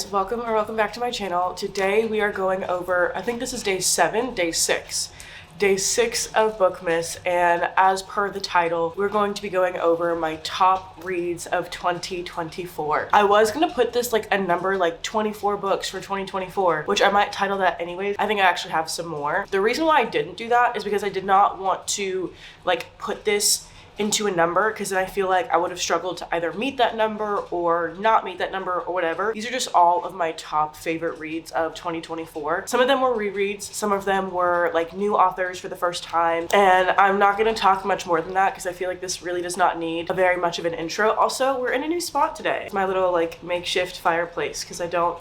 guys, welcome back to my channel. Today we are going over, I think this is day 6 of Bookmas, and as per the title, we're going to be going over my top reads of 2024. I was gonna put this like a number like 24 books for 2024, which I might title that anyways. I think I actually have some more. The reason why I didn't do that is because I did not want to like put this into a number, because then I feel like I would have struggled to either meet that number or not meet that number or whatever. These are just all of my top favorite reads of 2024. Some of them were rereads, some of them were like new authors for the first time, and I'm not going to talk much more than that because I feel like this really does not need a very much of an intro. Also, we're in a new spot today. It's my little like makeshift fireplace because I don't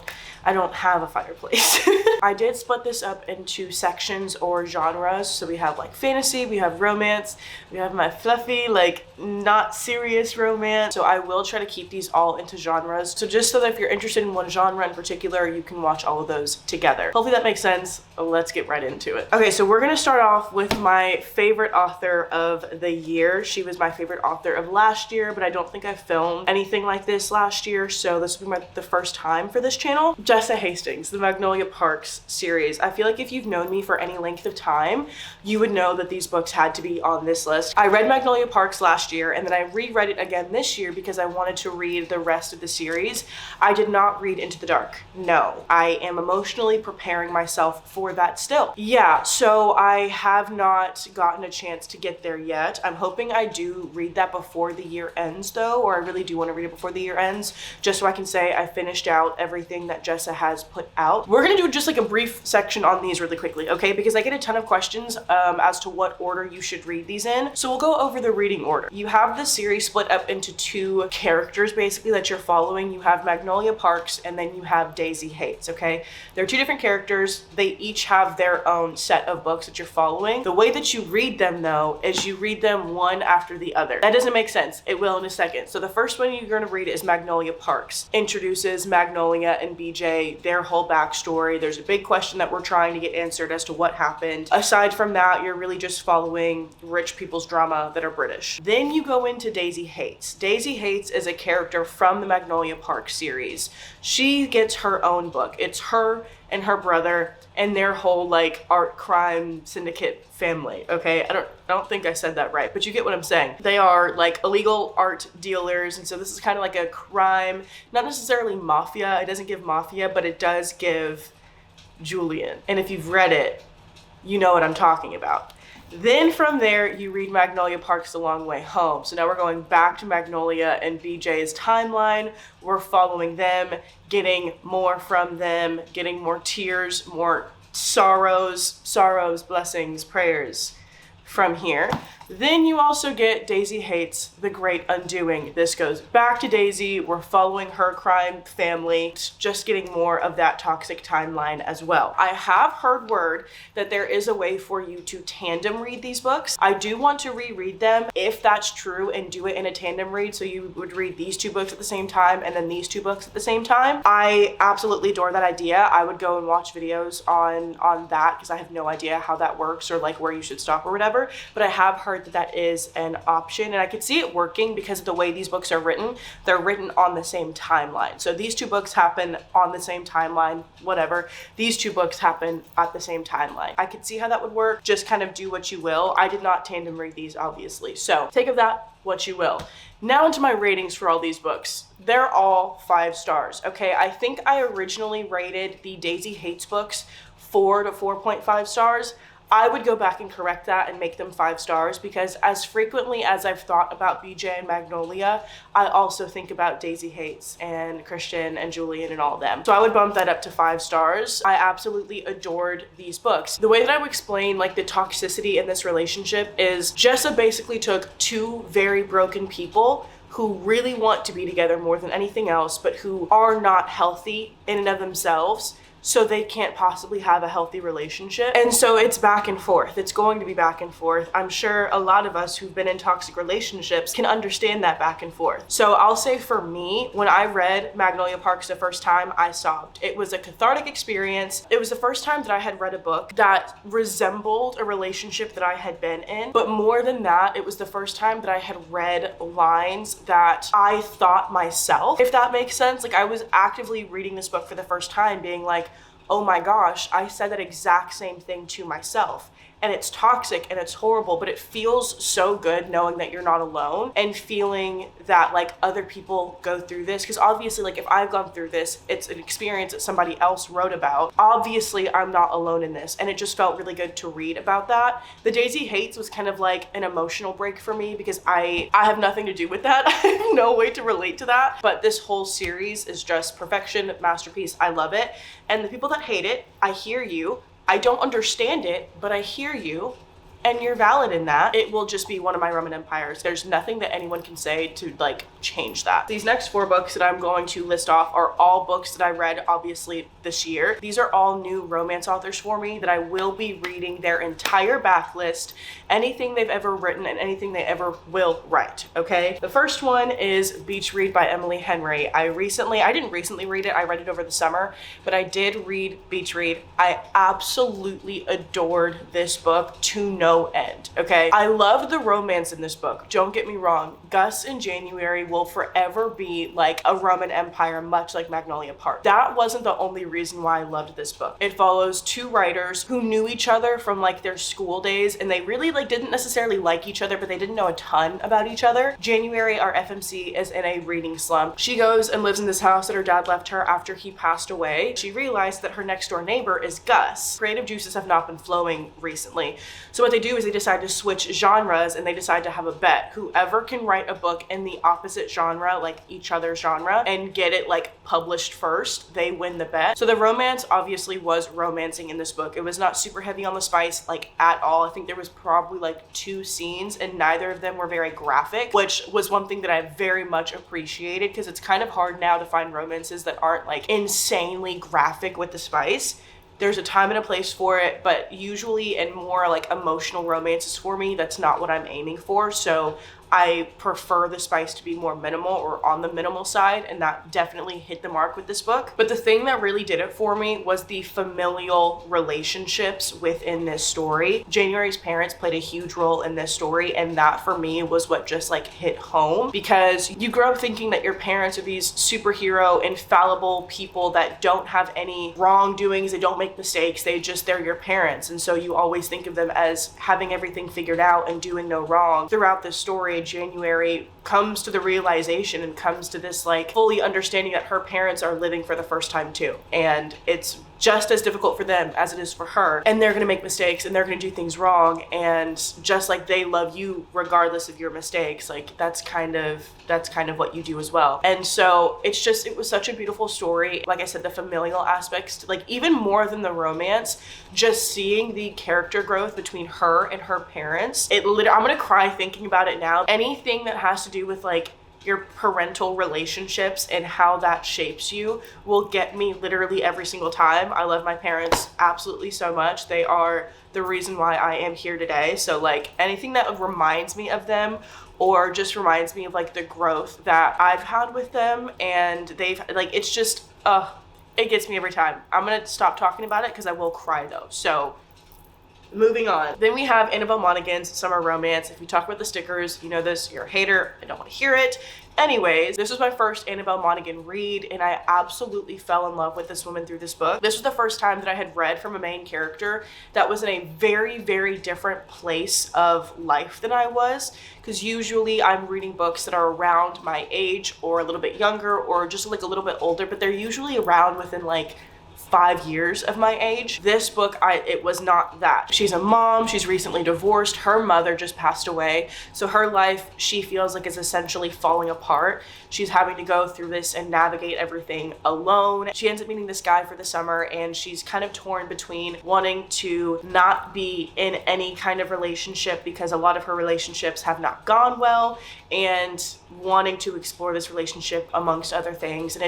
have a fireplace. I did split this up into sections or genres. So we have like fantasy, we have romance, we have my fluffy, like not serious romance. So I will try to keep these all into genres. So just so that if you're interested in one genre in particular, you can watch all of those together. Hopefully that makes sense. Let's get right into it. Okay, so we're gonna start off with my favorite author of the year. She was my favorite author of last year, but I don't think I filmed anything like this last year. So this will be the first time for this channel. Jessa Hastings, the Magnolia Parks series. I feel like if you've known me for any length of time, you would know that these books had to be on this list. I read Magnolia Parks last year, and then I reread it again this year because I wanted to read the rest of the series. I did not read Into the Dark. No, I am emotionally preparing myself for that still. Yeah, so I have not gotten a chance to get there yet. I'm hoping I do read that before the year ends though, or I really do want to read it before the year ends, just so I can say I finished out everything that Jessa has put out. We're gonna do just like a brief section on these really quickly, okay? Because I get a ton of questions as to what order you should read these in. So we'll go over the reading order. You have the series split up into two characters basically that you're following. You have Magnolia Parks and then you have Daisy Hates, okay? They're two different characters. They each have their own set of books that you're following. The way that you read them though is you read them one after the other. That doesn't make sense. It will in a second. So the first one you're gonna read is Magnolia Parks. Introduces Magnolia and BJ, their whole backstory. There's a big question that we're trying to get answered as to what happened. Aside from that, you're really just following rich people's drama that are British. Then you go into Daisy Hates. Daisy Hates is a character from the Magnolia Park series. She gets her own book. It's her and her brother and their whole like art crime syndicate family, okay? I don't think I said that right, but you get what I'm saying. They are like illegal art dealers, and so this is kind of like a crime, not necessarily mafia. It doesn't give mafia, but it does give Julian. And if you've read it, you know what I'm talking about. Then from there, you read Magnolia Parks: The Long Way Home. So now we're going back to Magnolia and BJ's timeline. We're following them, getting more from them, getting more tears, more sorrows, blessings, prayers from here. Then you also get Daisy Hates: The Great Undoing. This goes back to Daisy. We're following her crime family, just getting more of that toxic timeline as well. I have heard word that there is a way for you to tandem read these books. I do want to reread them if that's true and do it in a tandem read, so you would read these two books at the same time and then these two books at the same time. I absolutely adore that idea. I would go and watch videos on that because I have no idea how that works or like where you should stop or whatever, but I have heard that is an option, and I could see it working because of the way these books are written. They're written on the same timeline. So these two books happen on the same timeline, whatever. These two books happen at the same timeline. I could see how that would work. Just kind of do what you will. I did not tandem read these, obviously. So take of that what you will. Now into my ratings for all these books. They're all 5 stars, okay? I think I originally rated the Daisy Hates books 4 to 4.5 stars. I would go back and correct that and make them 5 stars because as frequently as I've thought about BJ and Magnolia, I also think about Daisy Hates and Christian and Julian and all of them. So I would bump that up to 5 stars. I absolutely adored these books. The way that I would explain like the toxicity in this relationship is Jessa basically took two very broken people who really want to be together more than anything else, but who are not healthy in and of themselves, so they can't possibly have a healthy relationship. And so it's back and forth. It's going to be back and forth. I'm sure a lot of us who've been in toxic relationships can understand that back and forth. So I'll say for me, when I read Magnolia Parks the first time, I sobbed. It was a cathartic experience. It was the first time that I had read a book that resembled a relationship that I had been in. But more than that, it was the first time that I had read lines that I thought myself, if that makes sense. Like, I was actively reading this book for the first time being like, oh my gosh, I said that exact same thing to myself. And it's toxic and it's horrible, but it feels so good knowing that you're not alone and feeling that like other people go through this. Because obviously, like if I've gone through this, it's an experience that somebody else wrote about. Obviously, I'm not alone in this. And it just felt really good to read about that. The Daisy Hates was kind of like an emotional break for me because I have nothing to do with that. I have no way to relate to that. But this whole series is just perfection, masterpiece. I love it. And the people that hate it, I hear you. I don't understand it, but I hear you, and you're valid in that. It will just be one of my Roman empires. There's nothing that anyone can say to like change that. These next 4 books that I'm going to list off are all books that I read obviously this year. These are all new romance authors for me that I will be reading their entire backlist, anything they've ever written and anything they ever will write, okay? The first one is Beach Read by Emily Henry. I didn't recently read it, I read it over the summer, but I did read Beach Read. I absolutely adored this book to no end, okay? I loved the romance in this book, don't get me wrong. Gus and January will forever be like a Roman empire, much like Magnolia Park. That wasn't the only reason why I loved this book. It follows 2 writers who knew each other from like their school days, and they really like didn't necessarily like each other, but they didn't know a ton about each other. January, our FMC, is in a reading slump. She goes and lives in this house that her dad left her after he passed away. She realized that her next door neighbor is Gus. Creative juices have not been flowing recently. So what they do is they decide to switch genres and they decide to have a bet. Whoever can write a book in the opposite genre, like each other's genre, and get it like published first, they win the bet. So the romance obviously was romancing in this book. It was not super heavy on the spice like at all. I think there was probably like 2 scenes and neither of them were very graphic, which was one thing that I very much appreciated because it's kind of hard now to find romances that aren't like insanely graphic with the spice. There's a time and a place for it, but usually in more like emotional romances for me, that's not what I'm aiming for. So I prefer the spice to be more minimal or on the minimal side, and that definitely hit the mark with this book. But the thing that really did it for me was the familial relationships within this story. January's parents played a huge role in this story, and that for me was what just like hit home, because you grow up thinking that your parents are these superhero, infallible people that don't have any wrongdoings, they don't make mistakes, they're your parents. And so you always think of them as having everything figured out and doing no wrong. Throughout this story, January comes to the realization and comes to this like fully understanding that her parents are living for the first time too. And it's just as difficult for them as it is for her. And they're gonna make mistakes and they're gonna do things wrong. And just like they love you regardless of your mistakes, like that's kind of what you do as well. And so it was such a beautiful story. Like I said, the familial aspects, like even more than the romance, just seeing the character growth between her and her parents. I'm gonna cry thinking about it now. Anything that has to do with like your parental relationships and how that shapes you will get me literally every single time. I love my parents absolutely so much. They are the reason why I am here today. So like anything that reminds me of them or just reminds me of like the growth that I've had with them, and they've like, it's just, it gets me every time. I'm gonna stop talking about it because I will cry though. So moving on. Then we have Annabelle Monaghan's Summer Romance. If you talk about the stickers, you know this, you're a hater, I don't want to hear it. Anyways, this was my first Annabelle Monaghan read, and I absolutely fell in love with this woman through this book. This was the first time that I had read from a main character that was in a very, very different place of life than I was, because usually I'm reading books that are around my age or a little bit younger or just like a little bit older, but they're usually around within like 5 years of my age. This book, it was not that. She's a mom, she's recently divorced, her mother just passed away, so her life, she feels like, is essentially falling apart. She's having to go through this and navigate everything alone. She ends up meeting this guy for the summer, and she's kind of torn between wanting to not be in any kind of relationship because a lot of her relationships have not gone well, and wanting to explore this relationship amongst other things. And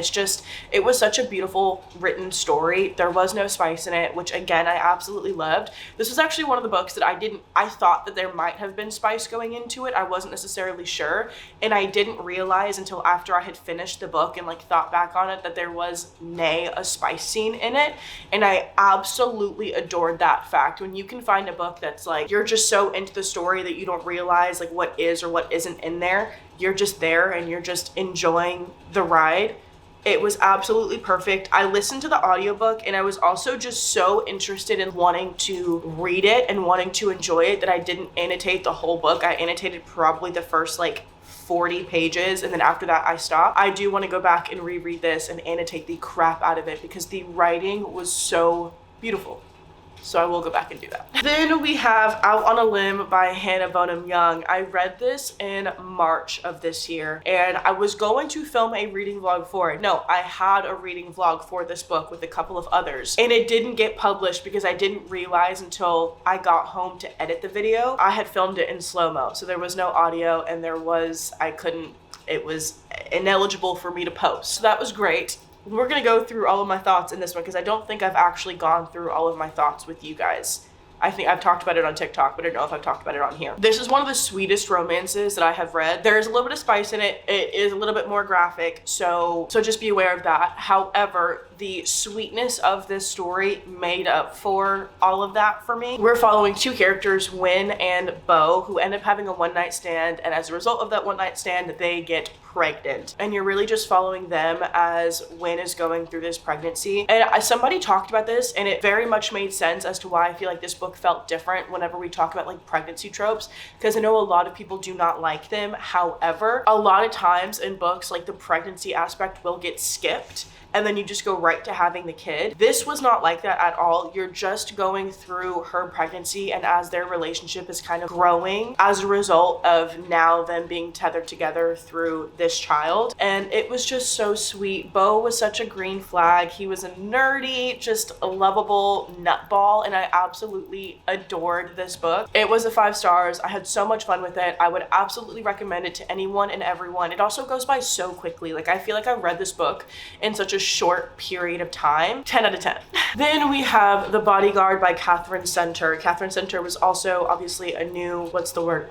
it was such a beautiful written story. story. There was no spice in it, which again, I absolutely loved. This was actually one of the books that I thought that there might have been spice going into it. I wasn't necessarily sure. And I didn't realize until after I had finished the book and like thought back on it that there was a spice scene in it. And I absolutely adored that fact. When you can find a book that's like, you're just so into the story that you don't realize like what is or what isn't in there. You're just there and you're just enjoying the ride. It was absolutely perfect. I listened to the audiobook and I was also just so interested in wanting to read it and wanting to enjoy it that I didn't annotate the whole book. I annotated probably the first like 40 pages and then after that I stopped. I do want to go back and reread this and annotate the crap out of it because the writing was so beautiful. So I will go back and do that. Then we have Out on a Limb by Hannah Bonham Young. I read this in March of this year and I was going to film a reading vlog for it. No, I had a reading vlog for this book with a couple of others and it didn't get published because I didn't realize until I got home to edit the video. I had filmed it in slow-mo, so there was no audio and it was ineligible for me to post. So that was great. We're gonna go through all of my thoughts in this one because I don't think I've actually gone through all of my thoughts with you guys. I think I've talked about it on TikTok, but I don't know if I've talked about it on here. This is one of the sweetest romances that I have read. There's a little bit of spice in it. It is a little bit more graphic, so just be aware of that. However, the sweetness of this story made up for all of that for me. We're following two characters, Wynn and Beau, who end up having a one-night stand, and as a result of that one-night stand, they get pregnant. And you're really just following them as Wynn is going through this pregnancy. And somebody talked about this, and it very much made sense as to why I feel like this book felt different whenever we talk about like pregnancy tropes, because I know a lot of people do not like them. However, a lot of times in books, like the pregnancy aspect will get skipped and then you just go right to having the kid. This was not like that at all. You're just going through her pregnancy and as their relationship is kind of growing as a result of now them being tethered together through this child. And it was just so sweet. Beau was such a green flag. He was a nerdy, just a lovable nutball, and I absolutely adored this book. It was a 5 stars. I had so much fun with it. I would absolutely recommend it to anyone and everyone. It also goes by so quickly. Like I feel like I read this book in such a short period of time. 10 out of 10. Then we have The Bodyguard by Catherine Center. Catherine Center was also obviously a new,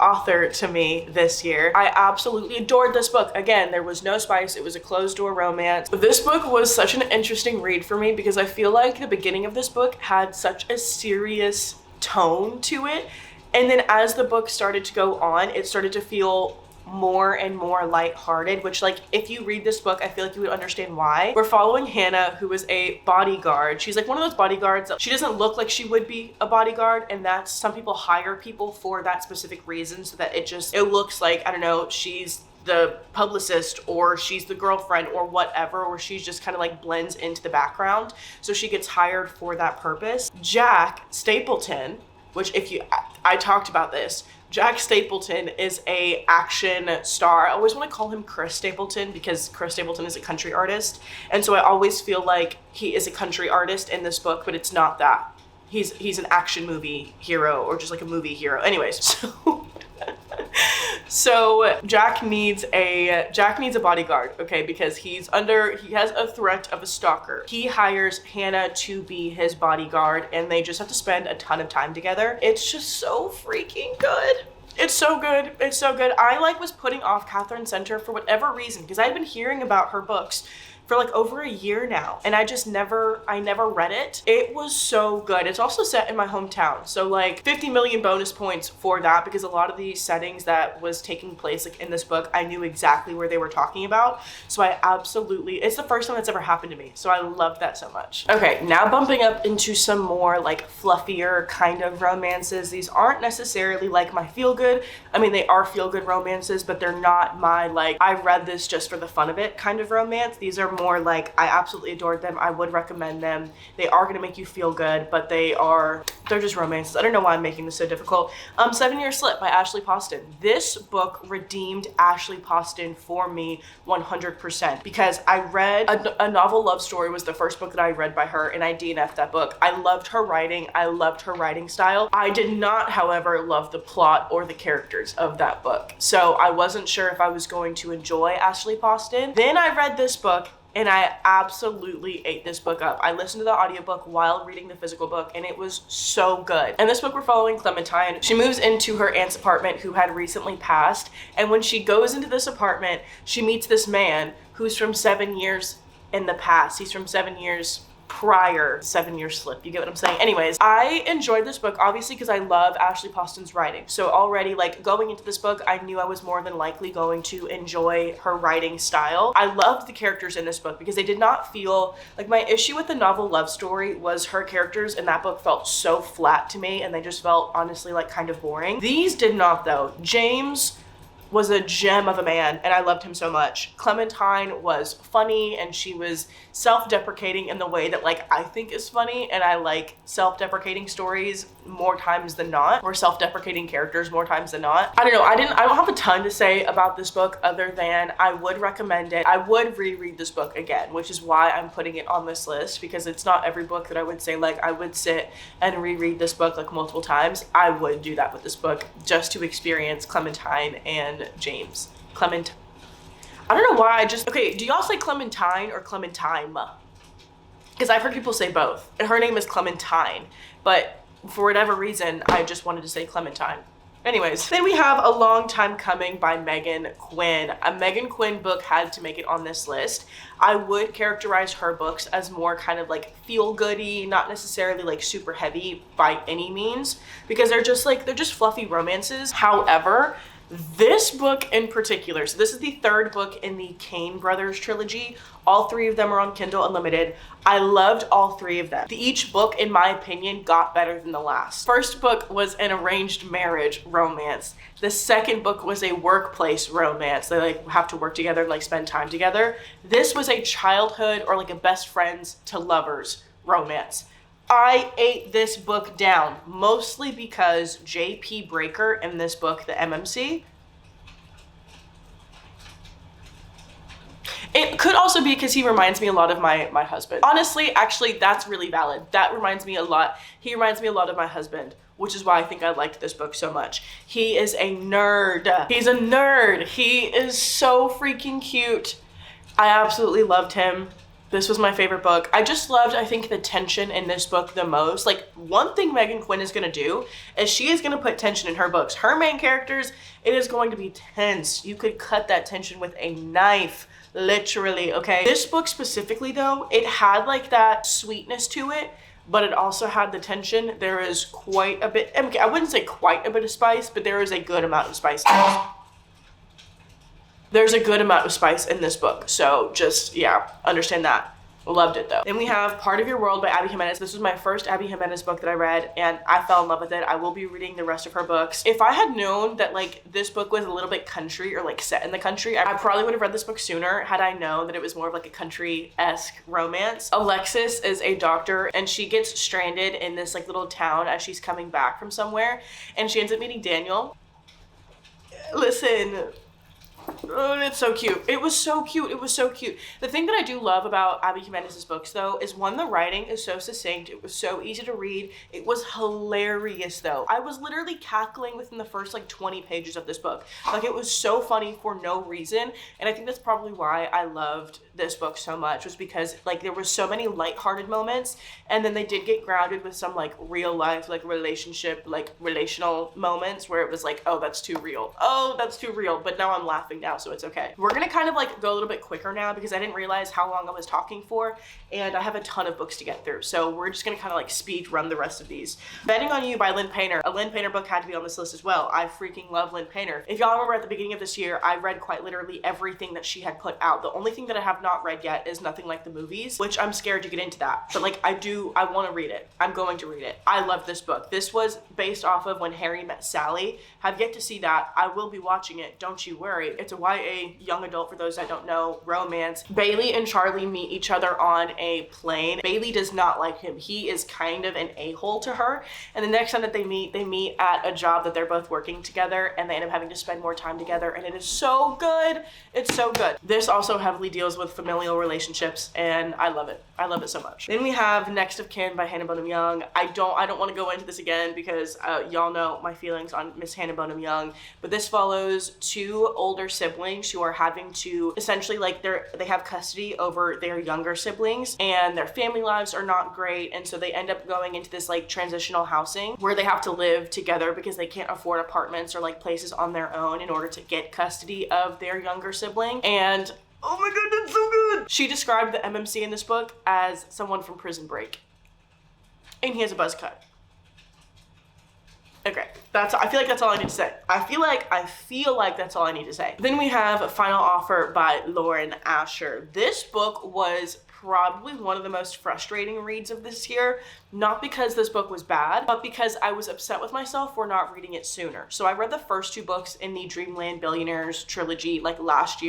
author to me this year. I absolutely adored this book. Again, there was no spice. It was a closed door romance. This book was such an interesting read for me because I feel like the beginning of this book had such a serious tone to it. And then as the book started to go on, it started to feel more and more lighthearted, which like if you read this book I feel like you would understand why. We're following Hannah, who is a bodyguard. She's like one of those bodyguards that she doesn't look like she would be a bodyguard, and that's some people hire people for that specific reason so that it looks like, I don't know, she's the publicist or she's the girlfriend or whatever, or she's just kind of like blends into the background, so she gets hired for that purpose. Jack Stapleton, which I talked about this. Jack Stapleton is a action star. I always want to call him Chris Stapleton because Chris Stapleton is a country artist. And so I always feel like he is a country artist in this book, but it's not that. He's an action movie hero or just like a movie hero. Anyways, so Jack needs a bodyguard, okay, because he has a threat of a stalker. He hires Hannah to be his bodyguard and they just have to spend a ton of time together. It's just so freaking good. It's so good. It's so good. I was putting off Catherine Center for whatever reason because I'd been hearing about her books for like over a year now, and I never read it. It was so good. It's also set in my hometown, so like 50 million bonus points for that because a lot of the settings that was taking place like in this book, I knew exactly where they were talking about. So it's the first time that's ever happened to me, so I loved that so much. Okay, now bumping up into some more like fluffier kind of romances. These aren't necessarily like my feel good. I mean, they are feel good romances, but they're not my like I read this just for the fun of it kind of romance. These are more like I absolutely adored them. I would recommend them. They are going to make you feel good, but they're just romances. I don't know why I'm making this so difficult. 7 Year Slip by Ashley Poston. This book redeemed Ashley Poston for me 100% because I read a novel love story was the first book that I read by her, and I DNF'd that book. I loved her writing. I loved her writing style. I did not, however, love the plot or the characters of that book. So I wasn't sure if I was going to enjoy Ashley Poston. Then I read this book and I absolutely ate this book up. I listened to the audiobook while reading the physical book, and it was so good. In this book, we're following Clementine. She moves into her aunt's apartment who had recently passed, and when she goes into this apartment, she meets this man who's from 7 years in the past. He's from 7 years prior, 7-year slip. You get what I'm saying? Anyways, I enjoyed this book obviously because I love Ashley Poston's writing. So already, like, going into this book, I knew I was more than likely going to enjoy her writing style. I loved the characters in this book because they did not feel like, my issue with the novel Love Story was her characters in that book felt so flat to me, and they just felt honestly like kind of boring. These did not though. James was a gem of a man, and I loved him so much. Clementine was funny, and she was self-deprecating in the way that, like, I think is funny, and I like self-deprecating stories more times than not, or self-deprecating characters more times than not. I don't know, I don't have a ton to say about this book other than I would recommend it. I would reread this book again, which is why I'm putting it on this list, because it's not every book that I would say, like, I would sit and reread this book like multiple times. I would do that with this book just to experience Clementine and James. Clement. I don't know why okay, do y'all say Clementine or Clementine? Because I've heard people say both. And her name is Clementine, but for whatever reason, I just wanted to say Clementine. Anyways, then we have A Long Time Coming by Megan Quinn. A Megan Quinn book had to make it on this list. I would characterize her books as more kind of like feel-goody, not necessarily like super heavy by any means, because they're just fluffy romances. However, this book in particular, so this is the third book in the Kane Brothers trilogy. All three of them are on Kindle Unlimited. I loved all three of them. Each book, in my opinion, got better than the last. First book was an arranged marriage romance. The second book was a workplace romance. They like have to work together and like spend time together. This was a childhood or like a best friends to lovers romance. I ate this book down, mostly because J.P. Breaker in this book, the MMC. It could also be because he reminds me a lot of my husband. Honestly, actually, that's really valid. That reminds me a lot. He reminds me a lot of my husband, which is why I think I liked this book so much. He is a nerd. He's a nerd. He is so freaking cute. I absolutely loved him. This was my favorite book. I just loved, I think, the tension in this book the most. Like, one thing Megan Quinn is gonna do is she is gonna put tension in her books. Her main characters, it is going to be tense. You could cut that tension with a knife, literally, okay? This book specifically though, it had like that sweetness to it, but it also had the tension. There is quite a bit, okay, I wouldn't say quite a bit of spice, but there is a good amount of spice. There's a good amount of spice in this book. So just, yeah, understand that. Loved it though. Then we have Part of Your World by Abby Jimenez. This was my first Abby Jimenez book that I read, and I fell in love with it. I will be reading the rest of her books. If I had known that like this book was a little bit country or like set in the country, I probably would have read this book sooner had I known that it was more of like a country-esque romance. Alexis is a doctor, and she gets stranded in this like little town as she's coming back from somewhere, and she ends up meeting Daniel. Listen. Oh, it's so cute. It was so cute. It was so cute. The thing that I do love about Abby Jimenez's books, though, is one, the writing is so succinct. It was so easy to read. It was hilarious, though. I was literally cackling within the first, like, 20 pages of this book. Like, it was so funny for no reason, and I think that's probably why I loved this book so much, was because, like, there were so many lighthearted moments, and then they did get grounded with some, like, real-life, like, relational moments where it was like, oh, that's too real. Oh, that's too real. But now I'm laughing now, so it's okay. We're gonna kind of like go a little bit quicker now because I didn't realize how long I was talking for, and I have a ton of books to get through, so we're just gonna kind of like speed run the rest of these. Betting on You by Lynn Painter. A Lynn Painter book had to be on this list as well. I freaking love Lynn Painter. If y'all remember at the beginning of this year, I read quite literally everything that she had put out. The only thing that I have not read yet is Nothing Like the Movies, which I'm scared to get into that, but like I want to read it. I'm going to read it. I love this book. This was based off of When Harry Met Sally. Have yet to see that. I will be watching it, don't you worry. It's a YA, young adult, for those that don't know, romance. Bailey and Charlie meet each other on a plane. Bailey does not like him. He is kind of an a-hole to her, and the next time that they meet at a job that they're both working together, and they end up having to spend more time together, and it is so good. It's so good. This also heavily deals with with familial relationships, and I love it. I love it so much. Then we have Next of Kin by Hannah Bonham Young. I don't want to go into this again because y'all know my feelings on Miss Hannah Bonham Young, but this follows two older siblings who are having to essentially, like, they have custody over their younger siblings, and their family lives are not great, and so they end up going into this like transitional housing where they have to live together because they can't afford apartments or like places on their own in order to get custody of their younger sibling. And oh my god, that's so good! She described the MMC in this book as someone from Prison Break. And he has a buzz cut. Okay, I feel like that's all I need to say. I feel like that's all I need to say. Then we have Final Offer by Lauren Asher. This book was probably one of the most frustrating reads of this year, not because this book was bad, but because I was upset with myself for not reading it sooner. So I read the first two books in the Dreamland Billionaires trilogy like last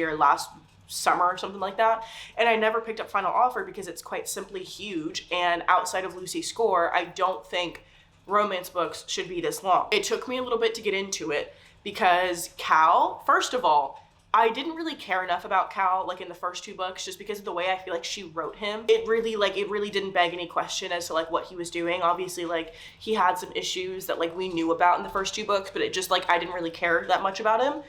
summer or something like that, and I never picked up Final Offer because it's quite simply huge, and outside of Lucy's Score, I don't think romance books should be this long. It took me a little bit to get into it because Cal, first of all, I didn't really care enough about Cal like in the first two books just because of the way I feel like she wrote him. It really didn't beg any question as to like what he was doing. Obviously, like, he had some issues that like we knew about in the first two books, but it just like I didn't really care that much about him.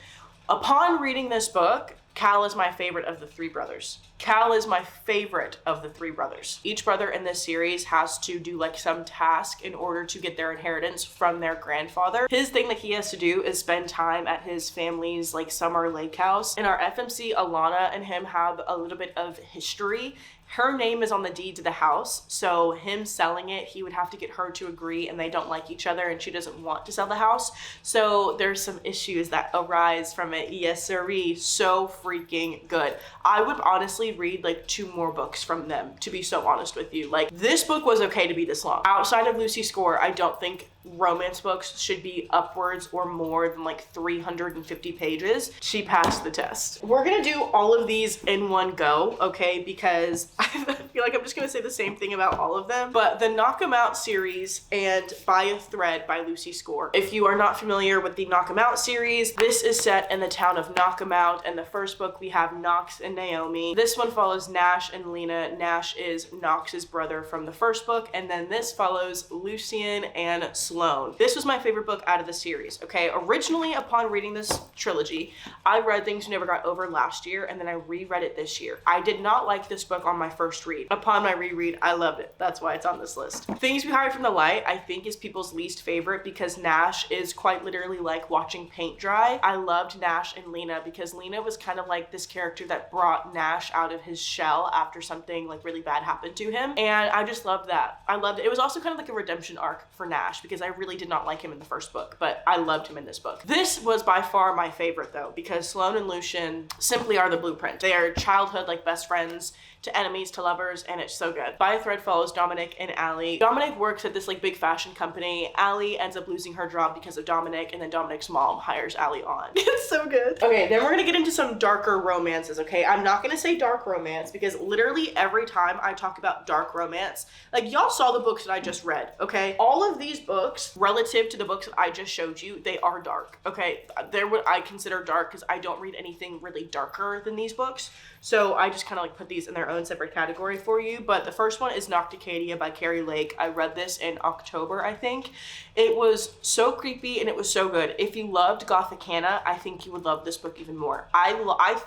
Upon reading this book, Cal is my favorite of the three brothers. Cal is my favorite of the three brothers. Each brother in this series has to do like some task in order to get their inheritance from their grandfather. His thing that he has to do is spend time at his family's like summer lake house. In our FMC, Alana and him have a little bit of history. Her name is on the deed to the house, so him selling it, he would have to get her to agree, and they don't like each other, and she doesn't want to sell the house. So there's some issues that arise from it. Yes, sirree, so freaking good. I would honestly read like 2 more books from them, to be so honest with you. Like, this book was okay to be this long. Outside of Lucy's Score, I don't think romance books should be upwards or more than like 350 pages. She passed the test. We're gonna do all of these in one go, okay? Because I feel like I'm just gonna say the same thing about all of them. But the Knock 'Em Out series and By a Thread by Lucy Score. If you are not familiar with the Knock 'Em Out series, this is set in the town of Knock 'Em Out. In the first book, we have Knox and Naomi. This one follows Nash and Lena. Nash is Knox's brother from the first book, and then this follows Lucian and Sloane. This was my favorite book out of the series, okay? Originally, upon reading this trilogy, I read Things You Never Got Over last year, and then I reread it this year. I did not like this book on my first read. Upon my reread, I loved it. That's why it's on this list. Things We Hide from the Light, I think, is people's least favorite because Nash is quite literally like watching paint dry. I loved Nash and Lena because Lena was kind of like this character that brought Nash out of his shell after something like really bad happened to him, and I just loved that. I loved it. It was also kind of like a redemption arc for Nash because I really did not like him in the first book, but I loved him in this book. This was by far my favorite though, because Sloane and Lucian simply are the blueprint. They are childhood like best friends to enemies to lovers, and it's so good. By a Thread follows Dominic and Allie. Dominic works at this like big fashion company. Allie ends up losing her job because of Dominic, and then Dominic's mom hires Allie on. It's so good. Okay, then we're gonna get into some darker romances, okay? I'm not gonna say dark romance because literally every time I talk about dark romance, like, y'all saw the books that I just read, okay? All of these books, relative to the books that I just showed you, they are dark, okay? They're what I consider dark because I don't read anything really darker than these books. So I just kind of like put these in their own separate category for you. But the first one is Nocticadia by Carrie Lake. I read this in October, I think. It was so creepy and it was so good. If you loved Gothicana, I think you would love this book even more. I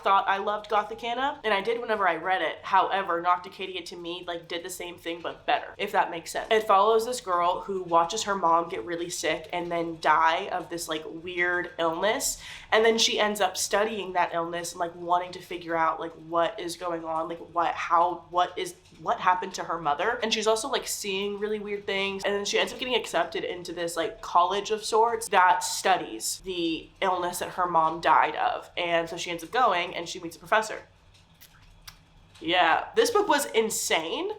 thought I loved Gothicana, and I did whenever I read it. However, Nocticadia to me like did the same thing but better, if that makes sense. It follows this girl who watches her mom get really sick and then die of this like weird illness, and then she ends up studying that illness and like wanting to figure out like what is going on, like what happened to her mother. And she's also like seeing really weird things, and then she ends up getting accepted into this like college of sorts that studies the illness that her mom died of. And so she ends up going and she meets a professor. Yeah, this book was insane,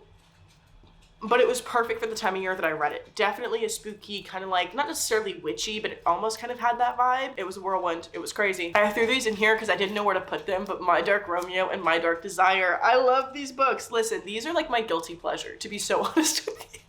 but it was perfect for the time of year that I read it. Definitely a spooky, kind of like, not necessarily witchy, but it almost kind of had that vibe. It was a whirlwind. It was crazy. I threw these in here because I didn't know where to put them, but My Dark Romeo and My Dark Desire. I love these books. Listen, these are like my guilty pleasure, to be so honest with you.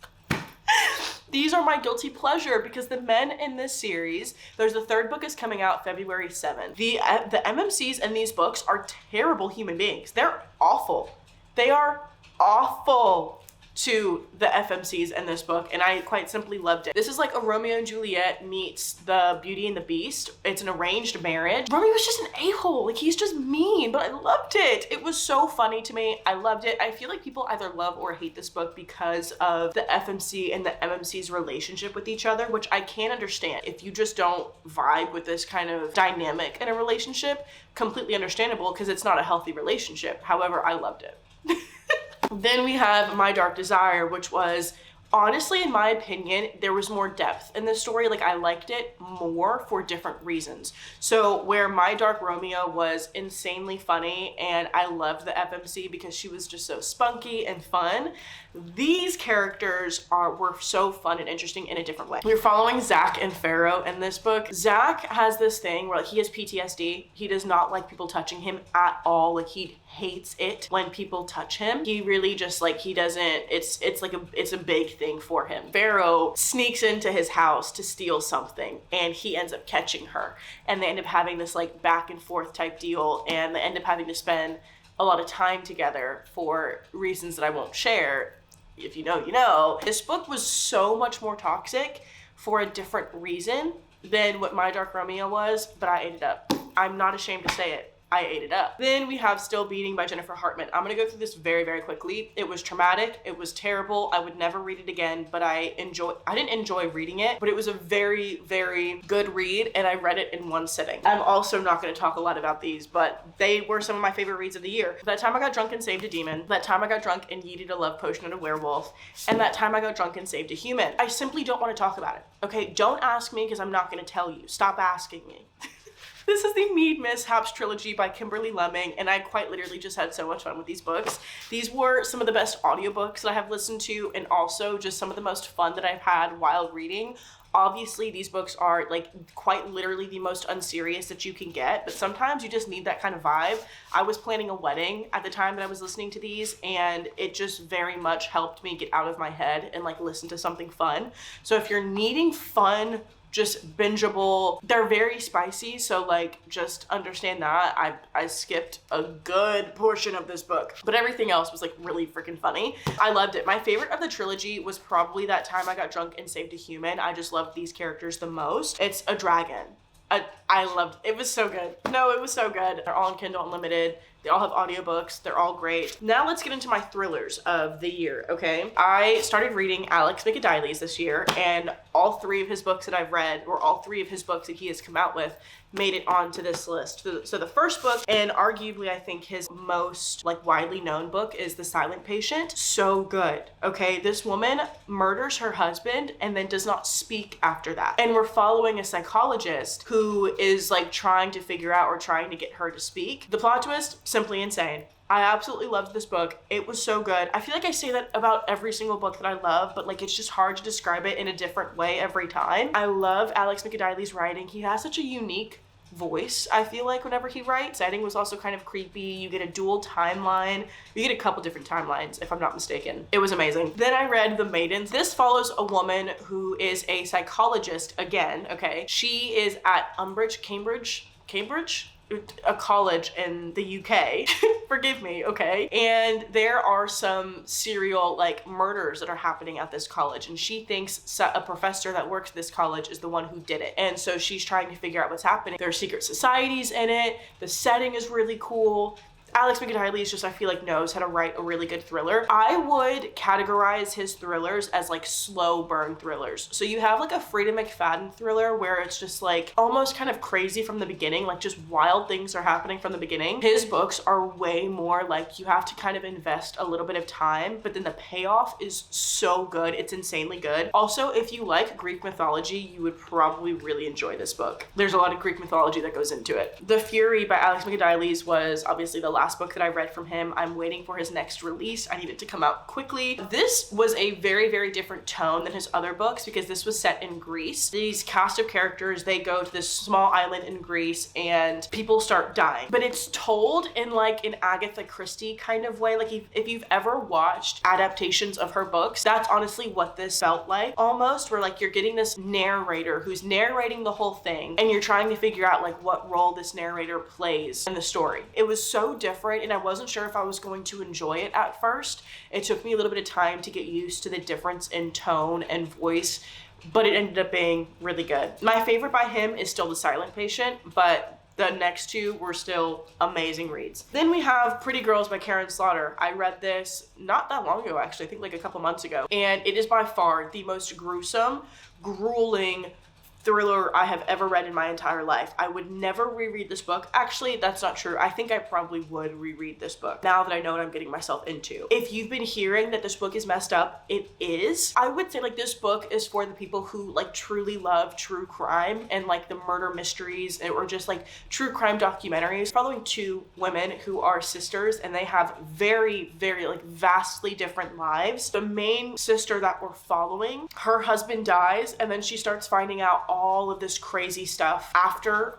These are my guilty pleasure because the men in this series, there's the third book is coming out February 7th. The MMCs in these books are terrible human beings. They're awful. They are awful to the FMCs in this book, and I quite simply loved it. This is like a Romeo and Juliet meets the Beauty and the Beast. It's an arranged marriage. Romeo was just an a-hole. Like, he's just mean, but I loved it. It was so funny to me. I loved it. I feel like people either love or hate this book because of the FMC and the MMC's relationship with each other, which I can't understand. If you just don't vibe with this kind of dynamic in a relationship, completely understandable because it's not a healthy relationship. However, I loved it. Then we have My Dark Desire, which was, honestly, in my opinion, there was more depth in this story. Like, I liked it more for different reasons. So where My Dark Romeo was insanely funny and I loved the FMC because she was just so spunky and fun, these characters were so fun and interesting in a different way. We're following Zach and Pharaoh in this book. Zach has this thing where, like, he has PTSD. He does not like people touching him at all. Like, he hates it when people touch him. He really just, like, he doesn't, it's a big thing for him. Pharaoh sneaks into his house to steal something and he ends up catching her, and they end up having this like back and forth type deal, and they end up having to spend a lot of time together for reasons that I won't share. If you know, you know. This book was so much more toxic for a different reason than what My Dark Romeo was, but I ate it up. I'm not ashamed to say it. I ate it up. Then we have Still Beating by Jennifer Hartman. I'm gonna go through this very, very quickly. It was traumatic. It was terrible. I would never read it again, but I didn't enjoy reading it, but it was a very, very good read, and I read it in one sitting. I'm also not gonna talk a lot about these, but they were some of my favorite reads of the year. That Time I Got Drunk and Saved a Demon, That Time I Got Drunk and Yeeted a Love Potion at a Werewolf, and That Time I Got Drunk and Saved a Human. I simply don't want to talk about it. Okay, don't ask me because I'm not gonna tell you. Stop asking me. This is the Mead Mishaps trilogy by Kimberly Lemming, and I quite literally just had so much fun with these books. These were some of the best audiobooks that I have listened to, and also just some of the most fun that I've had while reading. Obviously, these books are like quite literally the most unserious that you can get, but sometimes you just need that kind of vibe. I was planning a wedding at the time that I was listening to these, and it just very much helped me get out of my head and like listen to something fun. So if you're needing fun, just bingeable, they're very spicy, so like just understand that. I skipped a good portion of this book, but everything else was like really freaking funny. I loved it. My favorite of the trilogy was probably That Time I Got Drunk and Saved a Human. I just loved these characters the most. It's a dragon. I loved it. It was so good. No, it was so good. They're all on Kindle Unlimited. They all have audiobooks. They're all great. Now let's get into my thrillers of the year, okay? I started reading Alex Michadiles this year, and all three of his books that I've read, or all three of his books that he has come out with, made it onto this list. So the first book, and arguably I think his most like widely known book, is The Silent Patient. So good, okay? This woman murders her husband and then does not speak after that. And we're following a psychologist who is like trying to figure out or trying to get her to speak. The plot twist, simply insane. I absolutely loved this book. It was so good. I feel like I say that about every single book that I love, but like it's just hard to describe it in a different way every time. I love Alex Michadiles' writing. He has such a unique voice, I feel like, whenever he writes. Setting was also kind of creepy. You get a dual timeline. You get a couple different timelines, if I'm not mistaken. It was amazing. Then I read The Maidens. This follows a woman who is a psychologist again, okay? She is at Cambridge? A college in the UK. Forgive me, okay? And there are some serial like murders that are happening at this college, and she thinks a professor that works at this college is the one who did it. And so she's trying to figure out what's happening. There are secret societies in it. The setting is really cool. Alex Michadiles just, I feel like, knows how to write a really good thriller. I would categorize his thrillers as like slow burn thrillers. So you have like a Frida McFadden thriller where it's just like almost kind of crazy from the beginning, like just wild things are happening from the beginning. His books are way more like you have to kind of invest a little bit of time, but then the payoff is so good. It's insanely good. Also, if you like Greek mythology, you would probably really enjoy this book. There's a lot of Greek mythology that goes into it. The Fury by Alex Michadiles was obviously the last last book that I read from him. I'm waiting for his next release. I need it to come out quickly. This was a very, very different tone than his other books because this was set in Greece. These cast of characters, they go to this small island in Greece and people start dying. But it's told in like an Agatha Christie kind of way. Like if you've ever watched adaptations of her books, that's honestly what this felt like almost, where like you're getting this narrator who's narrating the whole thing and you're trying to figure out like what role this narrator plays in the story. It was so different and I wasn't sure if I was going to enjoy it at first. It took me a little bit of time to get used to the difference in tone and voice, but it ended up being really good. My favorite by him is still The Silent Patient, but the next two were still amazing reads. Then we have Pretty Girls by Karen Slaughter. I read this not that long ago, actually, I think like a couple months ago. And it is by far the most gruesome, grueling thriller I have ever read in my entire life. I would never reread this book. Actually, that's not true. I think I probably would reread this book now that I know what I'm getting myself into. If you've been hearing that this book is messed up, it is. I would say like this book is for the people who like truly love true crime and like the murder mysteries or just like true crime documentaries. Following two women who are sisters and they have very, very like vastly different lives. The main sister that we're following, her husband dies and then she starts finding out all of this crazy stuff after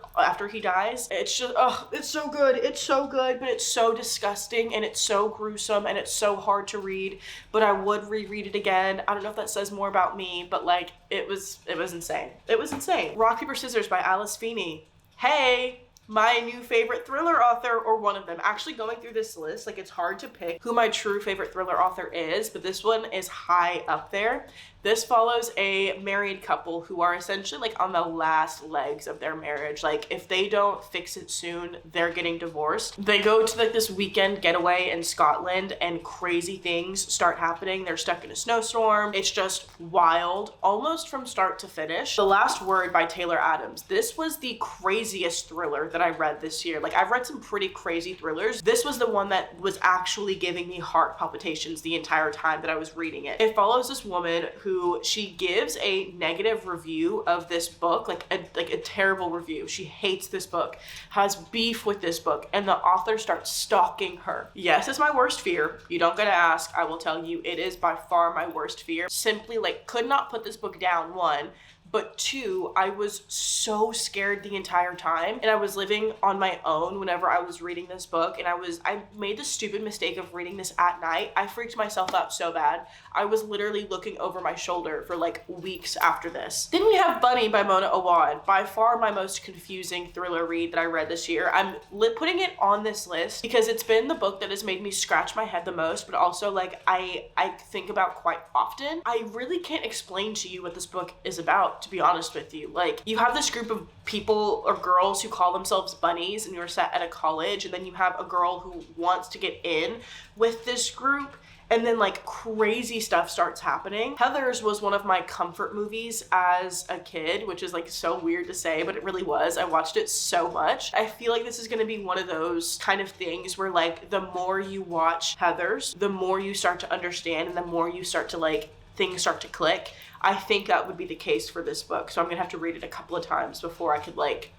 he dies. It's just, oh, it's so good. It's so good, but it's so disgusting and it's so gruesome and it's so hard to read, but I would reread it again. I don't know if that says more about me, but like, it was insane. It was insane. Rock, Paper, Scissors by Alice Feeney. Hey, my new favorite thriller author, or one of them. Actually going through this list, like it's hard to pick who my true favorite thriller author is, but this one is high up there. This follows a married couple who are essentially like on the last legs of their marriage. Like if they don't fix it soon, they're getting divorced. They go to like this weekend getaway in Scotland and crazy things start happening. They're stuck in a snowstorm. It's just wild, almost from start to finish. The Last Word by Taylor Adams. This was the craziest thriller that I read this year. Like I've read some pretty crazy thrillers. This was the one that was actually giving me heart palpitations the entire time that I was reading it. It follows this woman who she gives a negative review of this book, like a terrible review. She hates this book, has beef with this book, and the author starts stalking her. Yes, it's my worst fear. You don't gotta ask. I will tell you, it is by far my worst fear. Simply like could not put this book down, one. But two, I was so scared the entire time and I was living on my own whenever I was reading this book and I made the stupid mistake of reading this at night. I freaked myself out so bad. I was literally looking over my shoulder for like weeks after this. Then we have Bunny by Mona Awad, by far my most confusing thriller read that I read this year. I'm putting it on this list because it's been the book that has made me scratch my head the most, but also like I think about quite often. I really can't explain to you what this book is about, to be honest with you. Like you have this group of people or girls who call themselves bunnies and you're set at a college, and then you have a girl who wants to get in with this group, and then like crazy stuff starts happening. Heathers was one of my comfort movies as a kid, which is like so weird to say, but it really was. I watched it so much. I feel like this is gonna be one of those kind of things where like the more you watch Heathers, the more you start to understand and the more you start to like things start to click. I think that would be the case for this book. So I'm gonna have to read it a couple of times before I could like,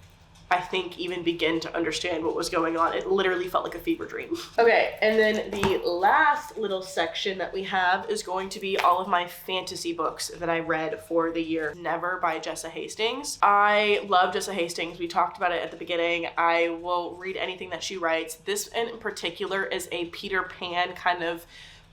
I think even begin to understand what was going on. It literally felt like a fever dream. Okay, and then the last little section that we have is going to be all of my fantasy books that I read for the year. Never by Jessa Hastings. I love Jessa Hastings. We talked about it at the beginning. I will read anything that she writes. This in particular is a Peter Pan kind of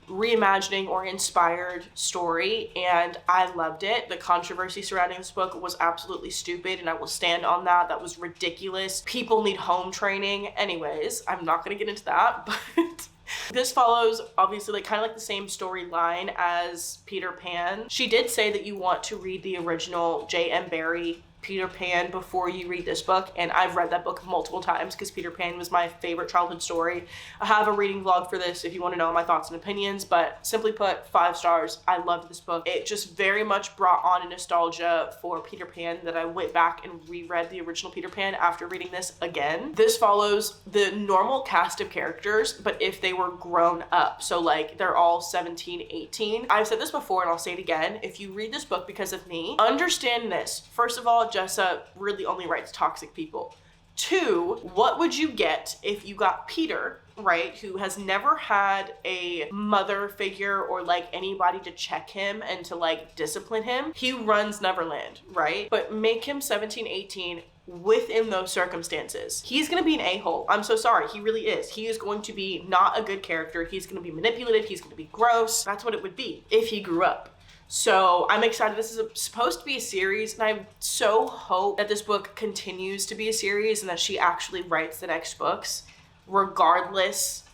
reimagining or inspired story, and I loved it. The controversy surrounding this book was absolutely stupid, and I will stand on that. That was ridiculous. People need home training. Anyways, I'm not gonna get into that, but this follows obviously like kind of like the same storyline as Peter Pan. She did say that you want to read the original J.M. Barrie Peter Pan before you read this book, and I've read that book multiple times because Peter Pan was my favorite childhood story. I have a reading vlog for this if you want to know my thoughts and opinions, but simply put, 5 stars. I loved this book. It just very much brought on a nostalgia for Peter Pan that I went back and reread the original Peter Pan after reading this again. This follows the normal cast of characters, but if they were grown up. So like they're all 17, 18. I've said this before and I'll say it again. If you read this book because of me, understand this. First of all, Jessa really only writes toxic people. 2, what would you get if you got Peter, right, who has never had a mother figure or like anybody to check him and to like discipline him? He runs Neverland, right? But make him 17, 18 within those circumstances. He's gonna be an a-hole. I'm so sorry, he really is. He is going to be not a good character. He's gonna be manipulative, he's gonna be gross. That's what it would be if he grew up. So I'm excited. This is supposed to be a series, and I so hope that this book continues to be a series and that she actually writes the next books, regardless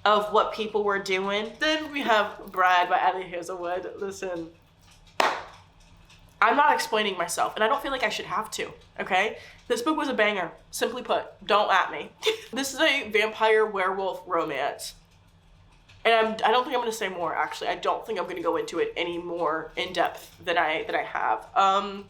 of what people were doing. Then we have Bride by Ali Hazelwood. Listen, I'm not explaining myself, and I don't feel like I should have to, okay? This book was a banger, simply put. Don't at me. This is a vampire werewolf romance. And I don't think I'm gonna say more, actually. I don't think I'm gonna go into it any more in depth than I have.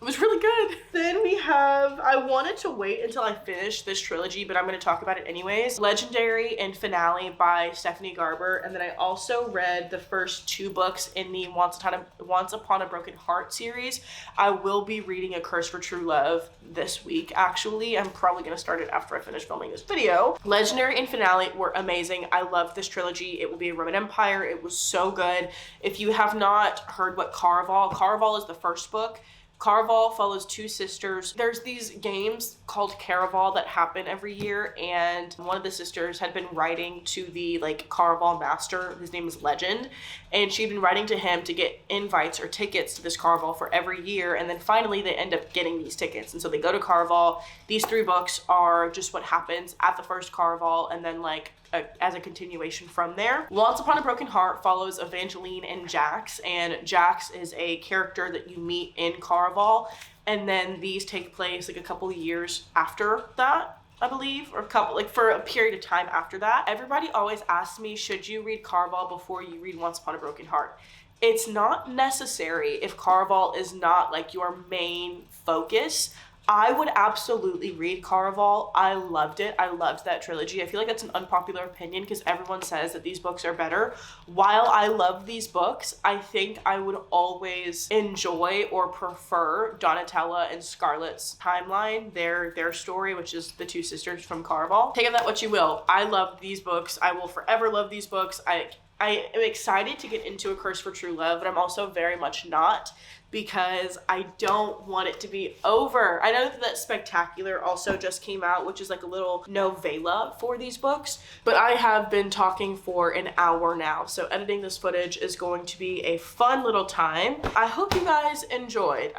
It was really good. Then we have, I wanted to wait until I finished this trilogy, but I'm gonna talk about it anyways. Legendary and Finale by Stephanie Garber. And then I also read the first 2 books in the Once Upon a Broken Heart series. I will be reading A Curse for True Love this week, actually. I'm probably gonna start it after I finish filming this video. Legendary and Finale were amazing. I love this trilogy. It will be a Roman Empire. It was so good. If you have not heard what Caraval is the first book. Caraval follows 2 sisters. There's these games called Caraval that happen every year, and one of the sisters had been writing to the like Caraval master. His name is Legend, and she'd been writing to him to get invites or tickets to this Caraval for every year, and then finally they end up getting these tickets, and so they go to Caraval. These 3 books are just what happens at the first Caraval, and then like as a continuation from there. Once Upon a Broken Heart follows Evangeline and Jax, and Jax is a character that you meet in Caraval, and then these take place like a couple of years after that, I believe, or for a period of time after that. Everybody always asks me, should you read Caraval before you read Once Upon a Broken Heart? It's not necessary if Caraval is not like your main focus. I would absolutely read Caraval. I loved it. I loved that trilogy. I feel like that's an unpopular opinion because everyone says that these books are better. While I love these books, I think I would always enjoy or prefer Donatella and Scarlett's timeline, their story, which is the 2 sisters from Caraval. Take of that what you will. I love these books. I will forever love these books. I am excited to get into A Curse for True Love, but I'm also very much not, because I don't want it to be over. I know that Spectacular also just came out, which is like a little novella for these books, but I have been talking for an hour now, so editing this footage is going to be a fun little time. I hope you guys enjoyed.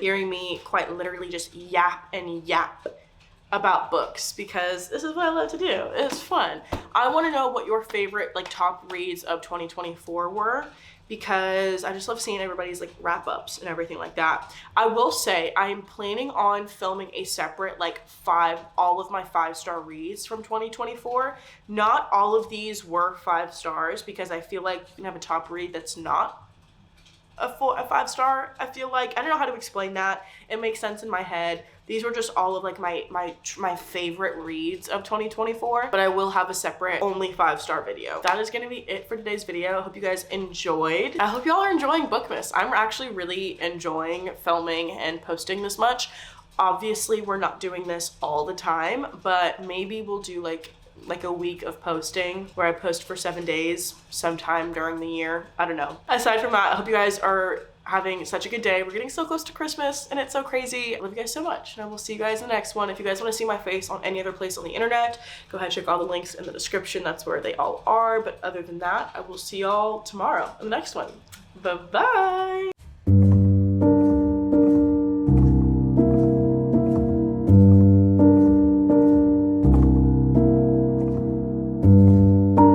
Hearing me quite literally just yap and yap about books, because this is what I love to do. It's fun. I want to know what your favorite like top reads of 2024 were, because I just love seeing everybody's like wrap-ups and everything like that. I will say I'm planning on filming a separate like all of my 5-star reads from 2024. Not all of these were 5 stars, because I feel like you can have a top read that's not a 5-star. I feel like, I don't know how to explain that. It makes sense in my head. These were just all of like my favorite reads of 2024, but I will have a separate only 5-star video. That is gonna be it for today's video. I hope you guys enjoyed. I hope y'all are enjoying Bookmas. I'm actually really enjoying filming and posting this much. Obviously, we're not doing this all the time, but maybe we'll do like a week of posting where I post for 7 days sometime during the year. I don't know. Aside from that, I hope you guys are having such a good day. We're getting so close to Christmas and it's so crazy. I love you guys so much, and I will see you guys in the next one. If you guys want to see my face on any other place on the internet, go ahead and check all the links in the description. That's where they all are. But other than that, I will see y'all tomorrow in the next one. Bye-bye.